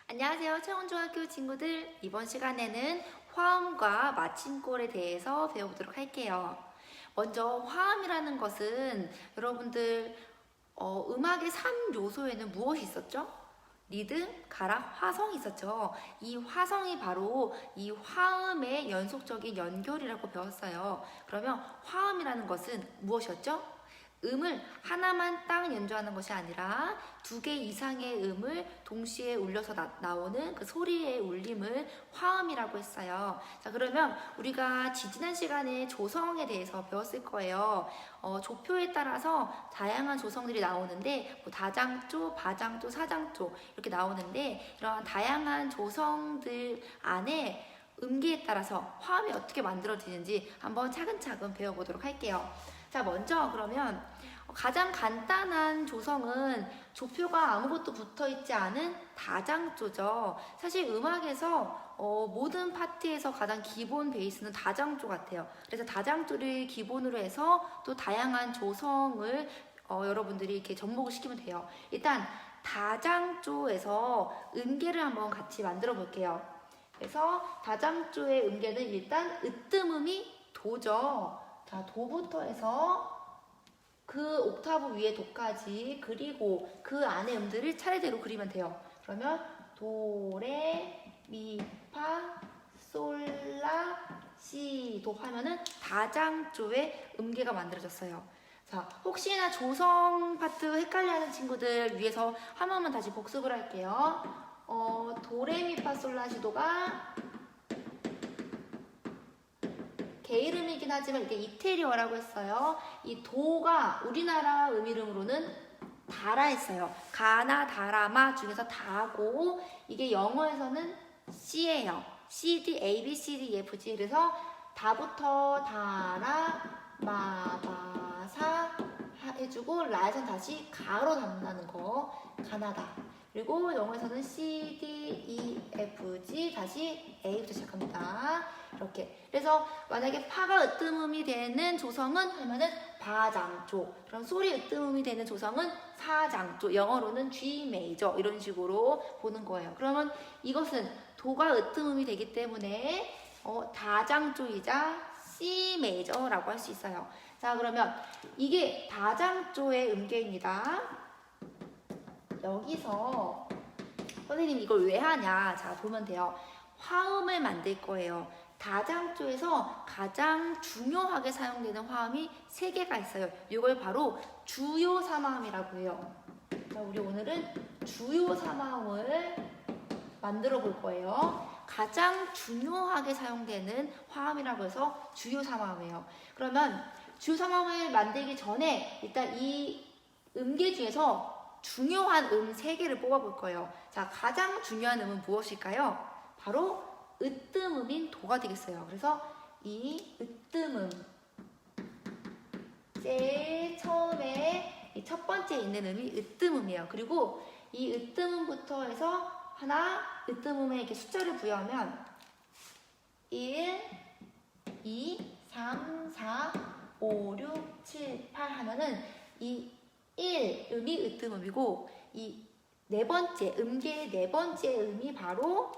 안녕하세요. 청운중학교 친구들. 이번 시간에는 화음과 마침골에 대해서 배워보도록 할게요. 먼저 화음이라는 것은 여러분들 음악의 3요소에는 무엇이 있었죠? 리듬, 가락, 화성이 있었죠. 이 화성이 바로 이 화음의 연속적인 연결이라고 배웠어요. 그러면 화음이라는 것은 무엇이었죠? 음을 하나만 딱 연주하는 것이 아니라 2개 이상의 음을 동시에 울려서 나오는 그 소리의 울림을 화음이라고 했어요. 자, 그러면 우리가 지난 시간에 조성에 대해서 배웠을 거예요. 조표에 따라서 다양한 조성들이 나오는데 다장조, 바장조, 사장조 이렇게 나오는데 이러한 다양한 조성들 안에 음계에 따라서 화음이 어떻게 만들어지는지 한번 차근차근 배워보도록 할게요. 자, 먼저 그러면 가장 간단한 조성은 조표가 아무것도 붙어있지 않은 다장조죠. 사실 음악에서 모든 파트에서 가장 기본 베이스는 다장조 같아요. 그래서 다장조를 기본으로 해서 또 다양한 조성을 여러분들이 이렇게 접목을 시키면 돼요. 일단 다장조에서 음계를 한번 같이 만들어 볼게요. 그래서 다장조의 음계는 일단 으뜸음이 도죠. 자, 도부터 해서 그 옥타브 위에 도까지 그리고 그 안에 음들을 차례대로 그리면 돼요. 그러면 도, 레, 미, 파, 솔, 라, 시, 도 하면은 다장조의 음계가 만들어졌어요. 자, 혹시나 조성 파트 헷갈려하는 친구들 위해서 한 번만 다시 복습을 할게요. 도, 레, 미, 파, 솔, 라, 시, 도가 게이름이긴 하지만 이게 이태리어라고 했어요. 이 도가 우리나라 이름으로는 다라했어요. 가나 다라마 중에서 다고 이게 영어에서는 C예요. C, D, A, B, C, D, E, F, G. 그래서 다부터 다라, 마, 바, 사 해주고 라에선 다시 가로 담는다는 거. 가나다. 그리고 영어에서는 C, D, E, F, G 다시 A부터 시작합니다. 이렇게. 그래서 만약에 파가 으뜸음이 되는 조성은 하면은 바장조. 그럼 소리 으뜸음이 되는 조성은 사장조. 영어로는 G 메이저 이런 식으로 보는 거예요. 그러면 이것은 도가 으뜸음이 되기 때문에 다장조이자 C 메이저라고 할 수 있어요. 자, 그러면 이게 다장조의 음계입니다. 여기서 선생님 이걸 왜 하냐? 자, 보면 돼요. 화음을 만들 거예요. 다장조에서 가장 중요하게 사용되는 화음이 3개가 있어요. 이걸 바로 주요 3화음이라고 해요. 자, 우리 오늘은 주요 3화음을 만들어 볼 거예요. 가장 중요하게 사용되는 화음이라고 해서 주요 3화음이에요. 그러면 주요 3화음을 만들기 전에 일단 이 음계 중에서 중요한 3개를 뽑아볼 거예요. 자, 가장 중요한 음은 무엇일까요? 바로 으뜸음인 도가 되겠어요. 그래서 이 으뜸음, 제일 처음에 이 첫 번째 있는 음이 으뜸음이에요. 그리고 이 으뜸음부터 해서 하나, 으뜸음에 이렇게 숫자를 부여하면 1, 2, 3, 4, 5, 6, 7, 8 하면은 이 1음이 으뜸음이고 이 네 번째, 음계의 네 번째 음이 바로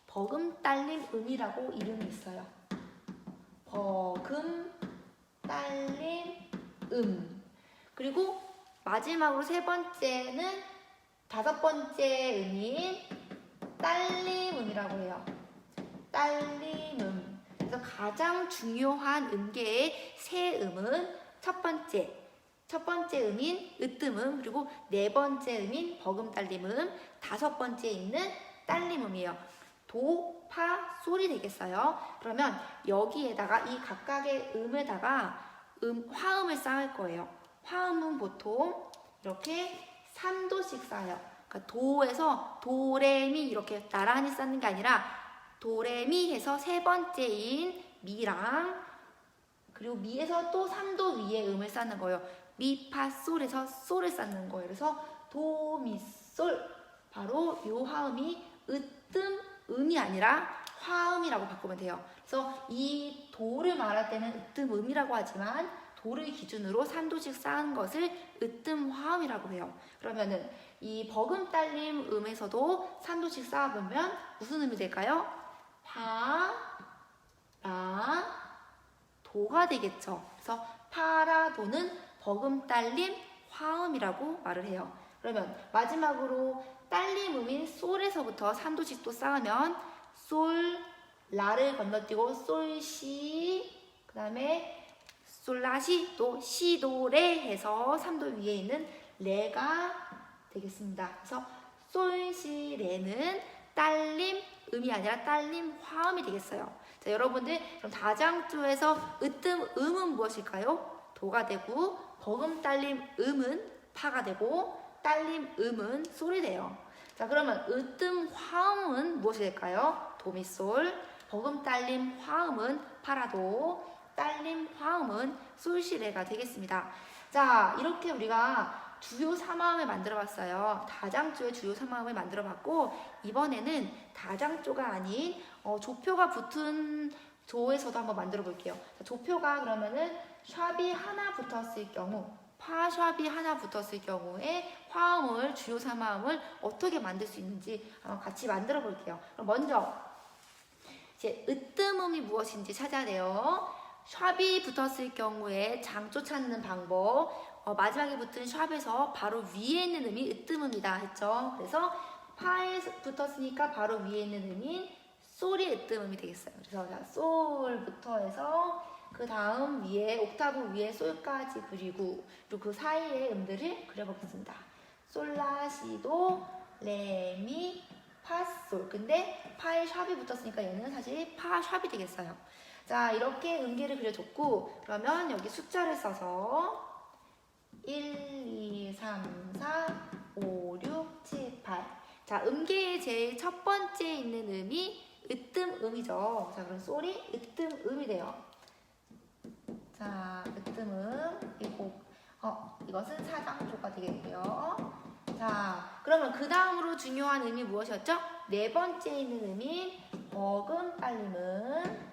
버금 딸림 음이라고 이름이 있어요. 버금 딸림 음. 그리고 마지막으로 세 번째는 5번째 음인 딸림 음이라고 해요. 딸림 음. 그래서 가장 중요한 음계의 세 음은 첫 번째 음인 으뜸음, 그리고 네 번째 음인 버금딸림음, 5번째 있는 딸림음이에요. 도, 파, 솔이 되겠어요. 그러면 여기에다가 이 각각의 음에다가 화음을 쌓을 거예요. 화음은 보통 이렇게 3도씩 쌓여요. 그러니까 도에서 도레미 이렇게 나란히 쌓는 게 아니라 도레미 해서 세 번째인 미랑 그리고 미에서 또 3도 위에 음을 쌓는 거예요. 미, 파, 솔에서 솔을 쌓는 거예요. 그래서 도, 미, 솔. 바로 요 화음이 으뜸, 음이 아니라 화음이라고 바꾸면 돼요. 그래서 이 도를 말할 때는 으뜸, 음이라고 하지만 도를 기준으로 3도씩 쌓은 것을 으뜸 화음이라고 해요. 그러면은 이 버금 딸림 음에서도 3도씩 쌓아보면 무슨 음이 될까요? 파, 라, 도가 되겠죠. 그래서 파라도는 버금 딸림 화음이라고 말을 해요. 그러면 마지막으로 딸림 음인 솔에서부터 3도씩 또 쌓으면 솔, 라를 건너뛰고 솔, 시, 그 다음에 솔라시, 또 시도레 해서 3도 위에 있는 레가 되겠습니다. 그래서 솔, 시, 레는 딸림 음이 아니라 딸림 화음이 되겠어요. 자, 여러분들 그럼 다장조에서 으뜸 음은 무엇일까요? 도가 되고 버금 딸림 음은 파가 되고 딸림 음은 솔이 돼요. 자, 그러면 으뜸 화음은 무엇이 될까요? 도미솔, 버금 딸림 화음은 파라도, 딸림 화음은 솔시레가 되겠습니다. 자, 이렇게 우리가 주요 3화음을 만들어 봤어요. 다장조의 주요 3화음을 만들어 봤고, 이번에는 다장조가 아닌 조표가 붙은 조에서도 한번 만들어 볼게요. 자, 조표가 그러면은 샵이 하나 붙었을 경우, 파 샵이 하나 붙었을 경우에 화음을, 주요 3화음을 어떻게 만들 수 있는지 한번 같이 만들어 볼게요. 그럼 먼저 이제 으뜸음이 무엇인지 찾아야 돼요. 샵이 붙었을 경우에 장조 찾는 방법, 마지막에 붙은 샵에서 바로 위에 있는 음이 으뜸음이다 했죠. 그래서 파에 붙었으니까 바로 위에 있는 음인 솔이 으뜸음이 되겠어요. 그래서 자, 솔부터 해서 그 다음 위에 옥타브 위에 솔까지 그리고 그 사이의 음들을 그려보겠습니다. 솔라시도 레미 파솔. 근데 파에 샵이 붙었으니까 얘는 사실 파 샵이 되겠어요. 자, 이렇게 음계를 그려줬고, 그러면 여기 숫자를 써서 1, 2, 3, 4, 5, 6, 7, 8. 자, 음계의 제일 첫 번째 있는 음이 으뜸음이죠. 자, 그럼 솔이 으뜸음이 돼요. 자, 으뜸음. 이것은 사장조가 되겠고요. 자, 그러면 그 다음으로 중요한 음이 무엇이었죠? 네 번째 있는 음인 버금 딸림은,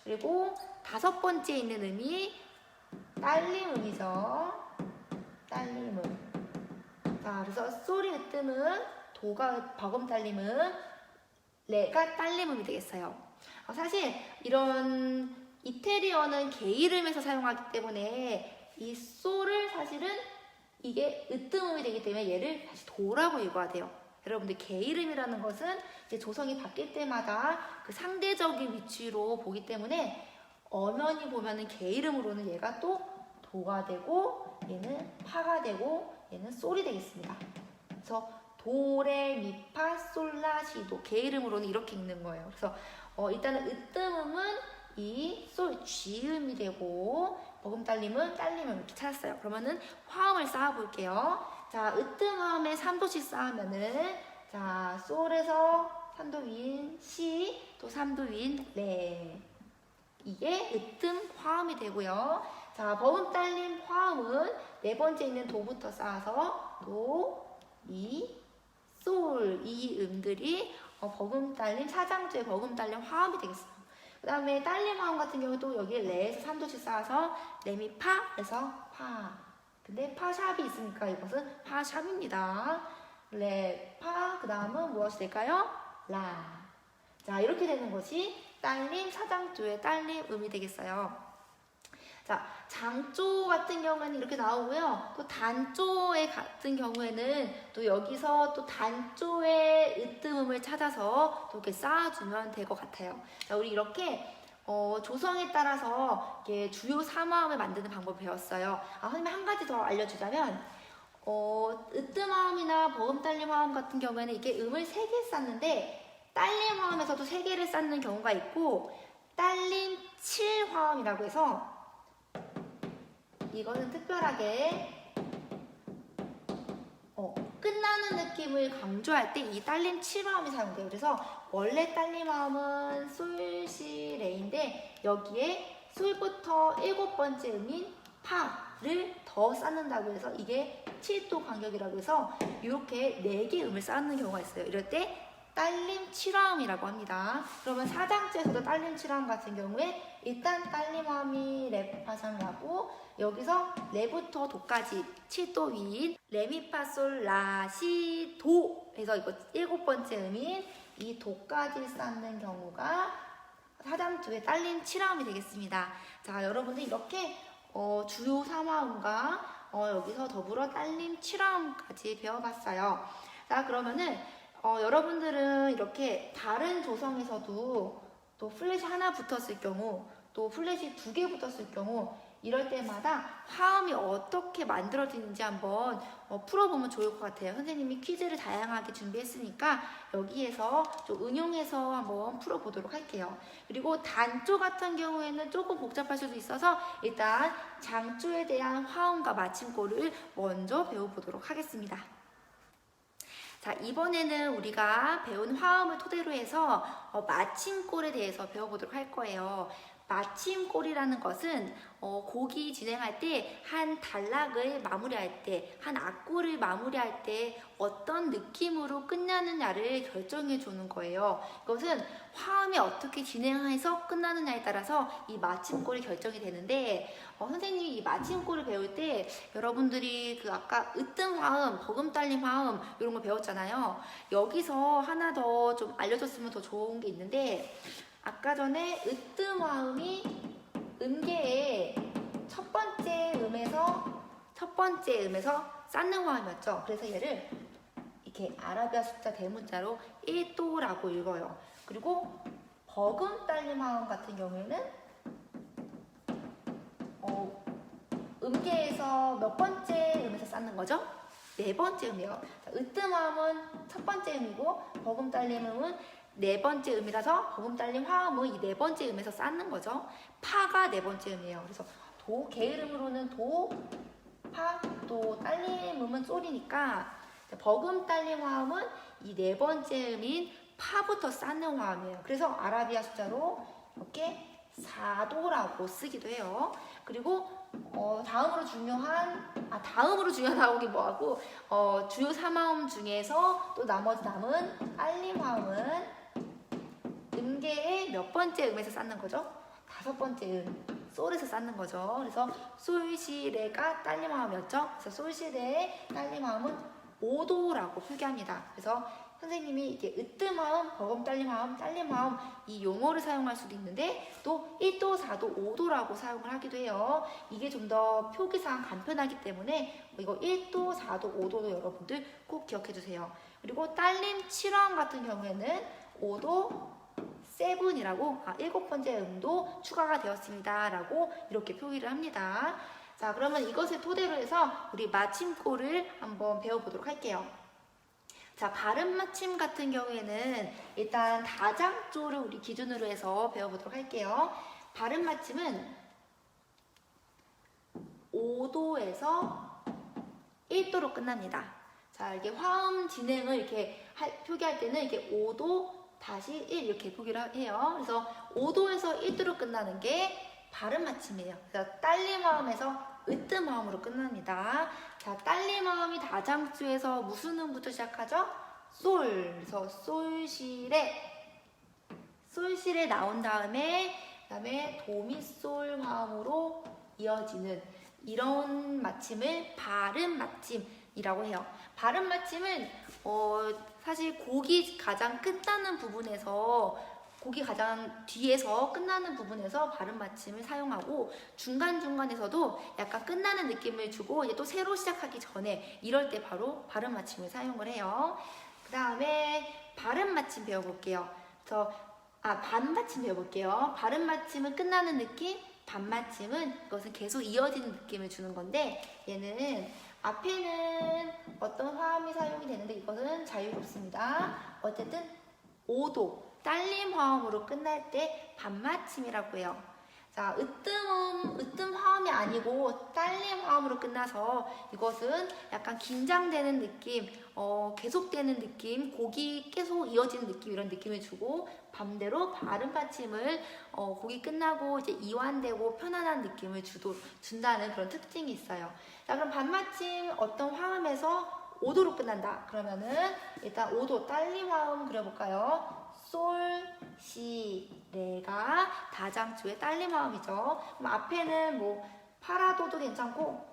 그리고 다섯 번째 있는 음이 딸림음이죠. 딸림음. 자, 그래서 솔이 으뜸은, 도가 버금 딸림은, 레가 딸림음이 되겠어요. 사실 이런 이태리어는 개이름에서 사용하기 때문에 이 솔을 사실은 이게 으뜸음이 되기 때문에 얘를 다시 도라고 읽어야 돼요. 여러분들 개이름이라는 것은 이제 조성이 바뀔 때마다 그 상대적인 위치로 보기 때문에 엄연히 보면은 개이름으로는 얘가 또 도가 되고 얘는 파가 되고 얘는 솔이 되겠습니다. 그래서 도레미파 솔라시도 개이름으로는 이렇게 읽는 거예요. 그래서 일단은 으뜸음은 이 솔 쥐음이 되고 버금 딸림은 딸림을 이렇게 찾았어요. 그러면은 화음을 쌓아볼게요. 자, 으뜸음에 3도씩 쌓으면은 자, 솔에서 3도 위인 시, 또 3도 위인 레. 이게 으뜸 화음이 되고요. 자, 버금 딸림 화음은 네 번째 있는 도부터 쌓아서 도, 미, 솔. 이 음들이 버금 딸림, 사장조의 버금 딸림 화음이 되겠어요. 그 다음에 딸림 화음 같은 경우도 여기 레에서 3도씩 쌓아서 레미 파에서 파. 근데 파샵이 있으니까 이것은 파샵입니다. 레, 파, 그 다음은 무엇이 될까요? 라. 자, 이렇게 되는 것이 딸림, 사장조의 딸림 음이 되겠어요. 자, 장조 같은 경우에는 이렇게 나오고요. 또 단조의 같은 경우에는 또 여기서 또 단조의 으뜸음을 찾아서 또 이렇게 쌓아주면 될 것 같아요. 자, 우리 이렇게 조성에 따라서 이렇게 주요 3화음을 만드는 방법을 배웠어요. 선생님이 한 가지 더 알려주자면 으뜸화음이나 버금딸림 화음 같은 경우에는 이게 음을 3개 쌓는데 딸림 화음에서도 3개를 쌓는 경우가 있고 딸림 7화음이라고 해서 이거는 특별하게 끝나는 느낌을 강조할 때 이 딸림 7화음이 사용돼요. 그래서 원래 딸림 화음은 솔, 시, 레인데 여기에 솔부터 7번째 음인 파를 더 쌓는다고 해서 이게 7도 간격이라고 해서 이렇게 4개 음을 쌓는 경우가 있어요. 이럴 때 딸림 칠화음이라고 합니다. 그러면 사장주에서도 딸림 칠화음 같은 경우에 일단 딸림 화음이 레파솔라고 여기서 레부터 도까지 7도 위인 레미파솔 라시 도 해서 이거 7번째 음인 이 도까지 쌓는 경우가 사장주의 딸림 칠화음이 되겠습니다. 자, 여러분들 이렇게 주요 3화음과 여기서 더불어 딸림 칠화음까지 배워봤어요. 자, 그러면은 여러분들은 이렇게 다른 조성에서도 또 플랫이 하나 붙었을 경우 또 플랫이 2개 붙었을 경우 이럴 때마다 화음이 어떻게 만들어지는지 한번 풀어보면 좋을 것 같아요. 선생님이 퀴즈를 다양하게 준비했으니까 여기에서 좀 응용해서 한번 풀어보도록 할게요. 그리고 단조 같은 경우에는 조금 복잡할 수도 있어서 일단 장조에 대한 화음과 마침꼴을 먼저 배워보도록 하겠습니다. 자, 이번에는 우리가 배운 화음을 토대로 해서 마침꼴에 대해서 배워보도록 할 거예요. 마침꼴이라는 것은 곡이 진행할 때 한 단락을 마무리할 때, 한 악보를 마무리할 때 어떤 느낌으로 끝나느냐를 결정해 주는 거예요. 이것은 화음이 어떻게 진행해서 끝나느냐에 따라서 이 마침꼴이 결정이 되는데 선생님이 이 마침꼴을 배울 때 여러분들이 그 아까 으뜸 화음, 버금 딸림 화음 이런 거 배웠잖아요. 여기서 하나 더 좀 알려줬으면 더 좋은 게 있는데 아까 전에 으뜸 화음이 음계의 첫 번째 음에서 쌓는 화음이었죠. 그래서 얘를 이렇게 아라비아 숫자 대문자로 1도라고 읽어요. 그리고 버금 딸림 화음 같은 경우에는 음계에서 몇 번째 음에서 쌓는 거죠? 4번째 음이에요. 으뜸 화음은 첫 번째 음이고 버금 딸림 음은 4번째 음이라서 버금 딸림 화음은 이 4번째 음에서 쌓는 거죠. 파가 4번째 음이에요. 그래서 도, 게으름으로는 도, 파, 도, 딸림 음은 솔이니까 버금 딸림 화음은 이 4번째 음인 파부터 쌓는 화음이에요. 그래서 아라비아 숫자로 이렇게 4도라고 쓰기도 해요. 그리고 다음으로 중요한 화음이 뭐하고 주요 3화음 중에서 또 나머지 남은 딸림 화음은 음계의 몇 번째 음에서 쌓는 거죠? 5번째 음, 솔에서 쌓는 거죠. 그래서 솔시레가 딸림 화음이었죠. 그래서 솔시레의 딸림 화음은 5도라고 표기합니다. 그래서 선생님이 이게 으뜸 화음, 버금 딸림 화음, 딸림 화음 이 용어를 사용할 수도 있는데 또 1도, 4도, 5도라고 사용을 하기도 해요. 이게 좀 더 표기상 간편하기 때문에 이거 1도, 4도, 5도도 여러분들 꼭 기억해 주세요. 그리고 딸림 7화음 같은 경우에는 5도, 7이라고 7번째 음도 추가가 되었습니다. 라고 이렇게 표기를 합니다. 자, 그러면 이것을 토대로 해서 우리 마침꼴을 한번 배워보도록 할게요. 자, 발음 마침 같은 경우에는 일단 다장조를 우리 기준으로 해서 배워보도록 할게요. 발음 마침은 5도에서 1도로 끝납니다. 자, 이렇게 화음 진행을 이렇게 표기할 때는 이렇게 5도 다시 1 이렇게 표기를 해요. 그래서 5도에서 1도로 끝나는 게 발음 마침이에요. 그래서 딸림 화음에서 으뜸 화음으로 끝납니다. 자, 딸림 화음이 다장주에서 무슨 음부터 시작하죠? 솔. 그래서 솔시레 나온 다음에 그다음에 도미솔 화음으로 이어지는 이런 마침을 발음 마침이라고 해요. 발음 마침은 사실 곡이 가장 끝나는 부분에서 곡이 가장 뒤에서 끝나는 부분에서 발음 마침을 사용하고 중간중간에서도 약간 끝나는 느낌을 주고 이제 또 새로 시작하기 전에 이럴 때 바로 발음 마침을 사용을 해요. 그 다음에 발음 마침 배워볼게요. 반마침 배워볼게요. 발음 마침은 끝나는 느낌, 반마침은 이것은 계속 이어지는 느낌을 주는 건데 얘는 앞에는 어떤 화음이 사용이 되는데 이것은 자유롭습니다. 어쨌든 5도 딸림 화음으로 끝날 때 반마침이라고 해요. 자, 으뜸 화음이 아니고 딸림 화음으로 끝나서 이것은 약간 긴장되는 느낌, 계속되는 느낌, 곡이 계속 이어지는 느낌 이런 느낌을 주고 반대로 발음 받침을 곡이 끝나고 이제 이완되고 편안한 느낌을 준다는 그런 특징이 있어요. 자, 그럼 반마침 어떤 화음에서 5도로 끝난다. 그러면은 일단 5도 딸림 화음 그려볼까요? 솔, 시, 레가 다장조의 딸림 화음이죠. 그럼 앞에는 뭐 파라도도 괜찮고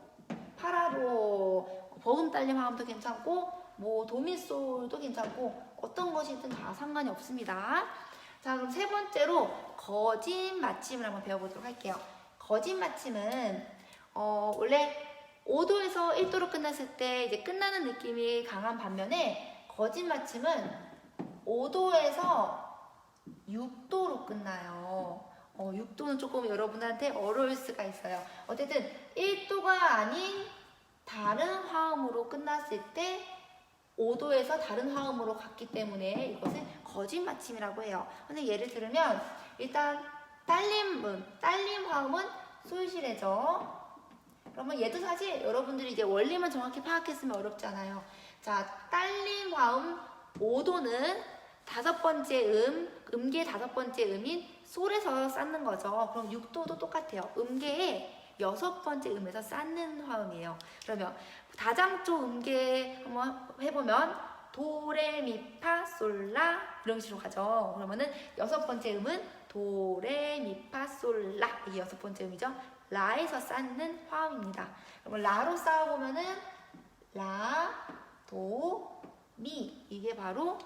파라도 버음 딸림 화음도 괜찮고 뭐 도미솔도 괜찮고 어떤 것이든 다 상관이 없습니다. 자, 그럼 세 번째로 거짓 맞춤을 한번 배워보도록 할게요. 거짓 맞춤은 원래 5도에서 1도로 끝났을 때 이제 끝나는 느낌이 강한 반면에 거짓 맞춤은 5도에서 6도로 끝나요. 6도는 조금 여러분한테 어려울 수가 있어요. 어쨌든 1도가 아닌 다른 화음으로 끝났을 때 5도에서 다른 화음으로 갔기 때문에 이것을 거짓 맞춤이라고 해요. 근데 예를 들면 일단 딸림 화음은 솔시레죠. 그러면 얘도 사실 여러분들이 이제 원리만 정확히 파악했으면 어렵잖아요. 자, 딸림 화음 5도는 다섯 번째 음계의 다섯 번째 음인 솔에서 쌓는 거죠. 그럼 6도도 똑같아요. 음계의 여섯 번째 음에서 쌓는 화음이에요. 그러면 다장조 음계 한번 해보면 도레미파솔라 이런 식으로 가죠. 그러면은 여섯 번째 음은 도레미파솔라 이게 여섯 번째 음이죠. 라에서 쌓는 화음입니다. 그러면 라로 쌓아보면은 라, 도, 미 이게 바로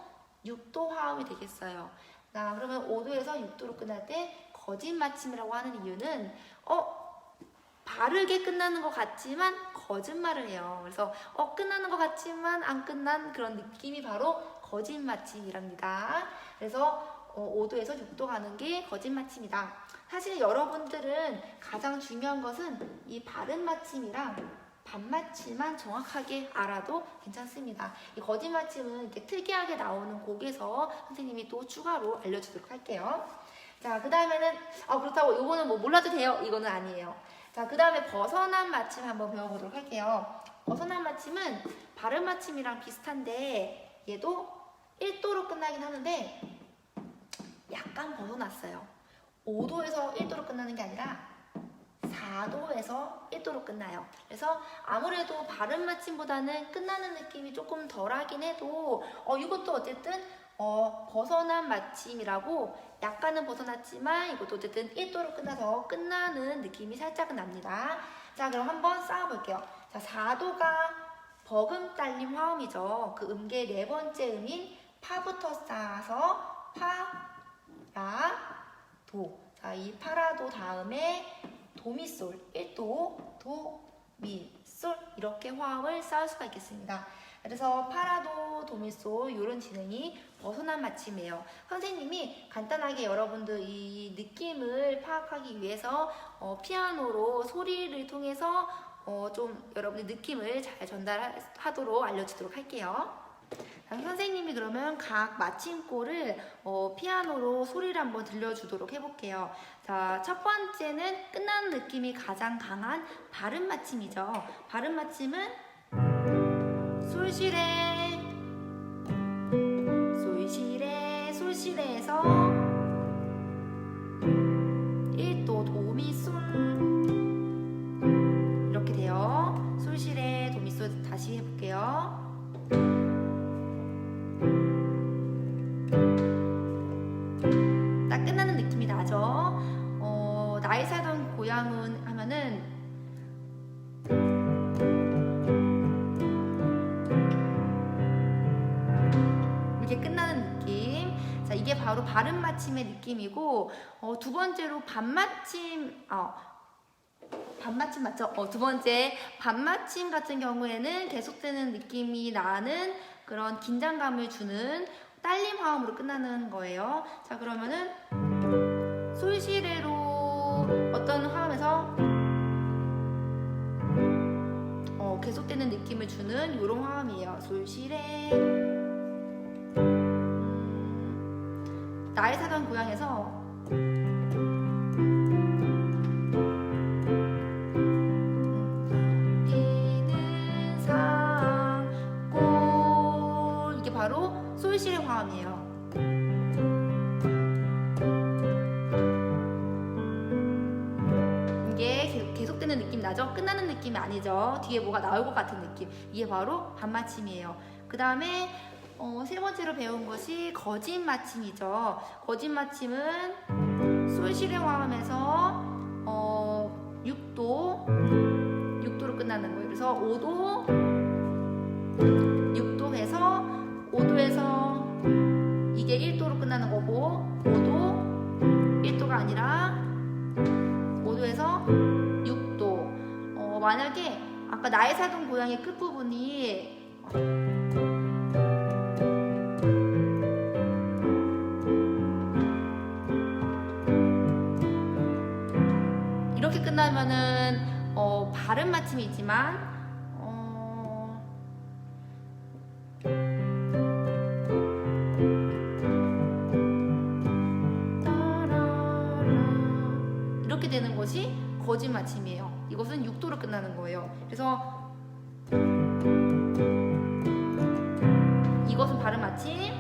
6도 화음이 되겠어요. 자, 그러면 5도에서 6도로 끝날 때 거짓 맞춤이라고 하는 이유는 바르게 끝나는 것 같지만 거짓말을 해요. 그래서 끝나는 것 같지만 안 끝난 그런 느낌이 바로 거짓 맞춤이랍니다. 그래서 5도에서 6도 가는 게 거짓 맞춤이다. 사실 여러분들은 가장 중요한 것은 이 바른 맞춤이랑 반맞춤만 정확하게 알아도 괜찮습니다. 이 거짓 맞춤은 이렇게 특이하게 나오는 곡에서 선생님이 또 추가로 알려주도록 할게요. 자, 그 다음에는 그렇다고 이거는 뭐 몰라도 돼요. 이거는 아니에요. 자, 그 다음에 벗어난 맞춤 한번 배워보도록 할게요. 벗어난 맞춤은 바른 맞춤이랑 비슷한데 얘도 1도로 끝나긴 하는데 약간 벗어났어요. 5도에서 1도로 끝나는 게 아니라 4도에서 1도로 끝나요. 그래서 아무래도 바른 맞춤보다는 끝나는 느낌이 조금 덜하긴 해도 이것도 어쨌든 벗어난 맞춤이라고 약간은 벗어났지만 이것도 어쨌든 1도로 끝나서 끝나는 느낌이 살짝은 납니다. 자, 그럼 한번 쌓아볼게요. 자, 4도가 버금 딸림 화음이죠. 그 음계의 네 번째 음인 파부터 쌓아서 파, 라, 도. 자, 이 파라도 다음에 도미솔 1도, 도, 미, 솔 이렇게 화음을 쌓을 수가 있겠습니다. 그래서 파라도, 도미솔 이런 진행이 벗어난 맞춤이에요. 선생님이 간단하게 여러분들 이 느낌을 파악하기 위해서 피아노로 소리를 통해서 좀 여러분들 느낌을 잘 전달하도록 알려주도록 할게요. 선생님이 그러면 각 맞춤꼴을 피아노로 소리를 한번 들려주도록 해볼게요. 자, 첫 번째는 끝나는 느낌이 가장 강한 바른 맞춤이죠. 바른 맞춤은 솔시레, 솔시레, 솔시레에서 1도 도미솔 이렇게 돼요. 솔시레, 도미솔 다시 해볼게요. 딱 끝나는 느낌이 나죠. 나의 살던 고향은 하면은 이렇게 끝나는 느낌. 자, 이게 바로 바른 맞춤의 느낌이고 두 번째로 반맞춤 반맞춤 맞죠? 두 번째 반맞춤 같은 경우에는 계속되는 느낌이 나는 그런 긴장감을 주는 딸림 화음으로 끝나는 거예요. 자, 그러면은 솔시레로 어떤 화음에서 계속되는 느낌을 주는 이런 화음이에요. 솔시레. 나의 살던 고향에서 피는 산골 이게 바로 솔시레 화음이에요. 이게 계속되는 느낌 나죠? 끝나는 느낌 느낌이 아니죠. 뒤에 뭐가 나올 것 같은 느낌. 이게 바로 반마침이에요. 그 다음에 세 번째로 배운 것이 거짓 마침이죠. 거짓 마침은 솔실의 화음에서 6도로 끝나는 거예요. 그래서 5도, 6도 해서 5도에서 이게 1도로 끝나는 거고 5도, 1도가 아니라 5도에서 6도. 만약에 아까 나의 사돈 고양이 끝부분이 이렇게 끝나면은 발음 마침이지만 이렇게 되는 것이 거짓 마침이에요. 이것은 6도로 끝나는 거예요. 그래서 이것은 발음 마침,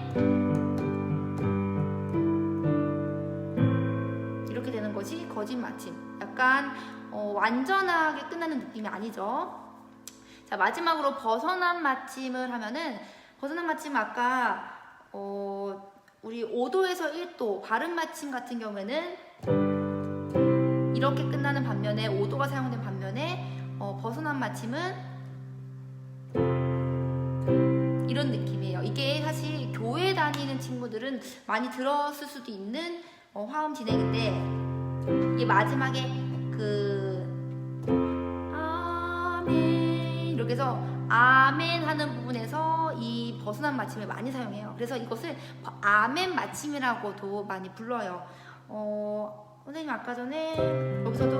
이렇게 되는 것이 거짓 마침. 약간 완전하게 끝나는 느낌이 아니죠. 자, 마지막으로 벗어난 마침을 하면은, 벗어난 마침 아까 우리 5도에서 1도 발음 마침 같은 경우에는 이렇게 끝나는 반면에 5도가 사용된 반면에 벗어난 마침은 이런 느낌이에요. 이게 사실 교회 다니는 친구들은 많이 들었을 수도 있는 화음 진행인데, 이게 마지막에 아멘 이렇게 해서 아멘 하는 부분에서 이 벗어난 마침을 많이 사용해요. 그래서 이것을 아멘 마침이라고도 많이 불러요. 선생님 아까 전에 여기서도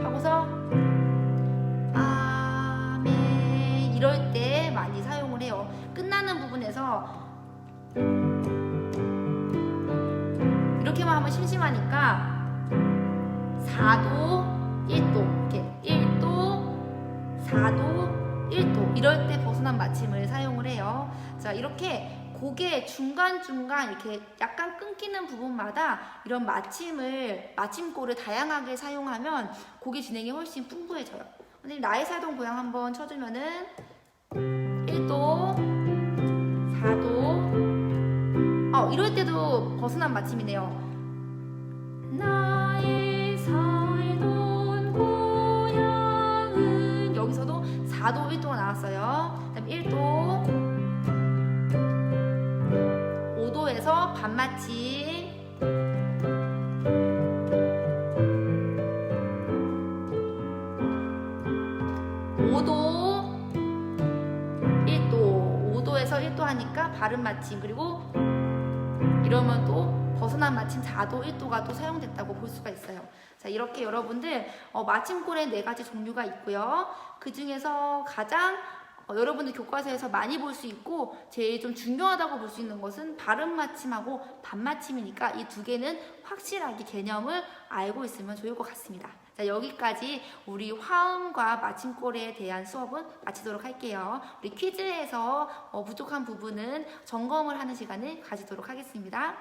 하고서 아멘 이럴 때 많이 사용을 해요. 끝나는 부분에서 이렇게만 하면 심심하니까 4도, 1도 이렇게 1도, 4도, 1도 이럴 때 벗어난 마침을 사용을 해요. 자, 이렇게 곡의 중간중간 이렇게 약간 끊기는 부분마다 이런 마침골을 다양하게 사용하면 곡의 진행이 훨씬 풍부해져요. 선생님 나의 살던 고향 한번 쳐주면은 1도, 4도 이럴 때도 벗어난 마침이네요. 나의 살던 고향은 여기서도 4도, 1도가 나왔어요. 그다음 1도, 5도에서 반마침, 5도, 1도, 5도에서 1도 하니까 발음 마침, 그리고 이러면 또 벗어난 마침 4도, 1도가 또 사용됐다고 볼 수가 있어요. 자, 이렇게 여러분들 마침골에 4가지 종류가 있고요. 그 중에서 가장 여러분들 교과서에서 많이 볼 수 있고 제일 좀 중요하다고 볼 수 있는 것은 발음 마침하고 반마침이니까 이 2개는 확실하게 개념을 알고 있으면 좋을 것 같습니다. 자, 여기까지 우리 화음과 마침골에 대한 수업은 마치도록 할게요. 우리 퀴즈에서 부족한 부분은 점검을 하는 시간을 가지도록 하겠습니다.